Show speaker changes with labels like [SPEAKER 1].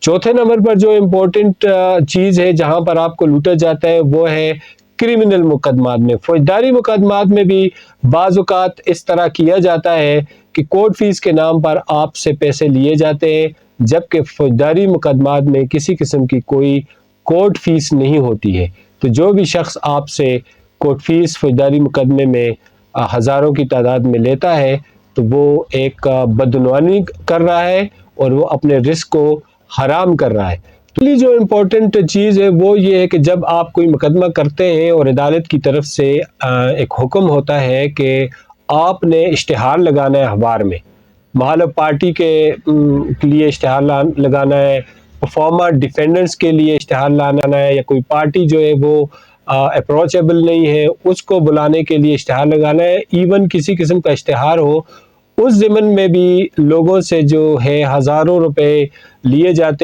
[SPEAKER 1] چوتھے نمبر پر جو امپورٹنٹ چیز ہے جہاں پر آپ کو لوٹا جاتا ہے وہ ہے کرمنل مقدمات میں. فوجداری مقدمات میں بھی بعض اوقات اس طرح کیا جاتا ہے کہ کورٹ فیس کے نام پر آپ سے پیسے لیے جاتے ہیں، جبکہ فوجداری مقدمات میں کسی قسم کی کوئی کورٹ فیس نہیں ہوتی ہے. تو جو بھی شخص آپ سے کورٹ فیس فوجداری مقدمے میں ہزاروں کی تعداد میں لیتا ہے تو وہ ایک بدعنوانی کر رہا ہے اور وہ اپنے رزق کو حرام کر رہا ہے. پہلی جو امپورٹنٹ چیز ہے وہ یہ ہے کہ جب آپ کوئی مقدمہ کرتے ہیں اور عدالت کی طرف سے ایک حکم ہوتا ہے کہ آپ نے اشتہار لگانا ہے اخبار میں، محل پارٹی کے لیے اشتہار لگانا ہے، پرفارمر ڈیفینڈنٹس کے لیے اشتہار لانا ہے، یا کوئی پارٹی جو ہے وہ اپروچیبل نہیں ہے اس کو بلانے کے لیے اشتہار لگانا ہے، ایون کسی قسم کا اشتہار ہو، اس ضمن میں بھی لوگوں سے جو ہے ہزاروں روپے لیے جاتے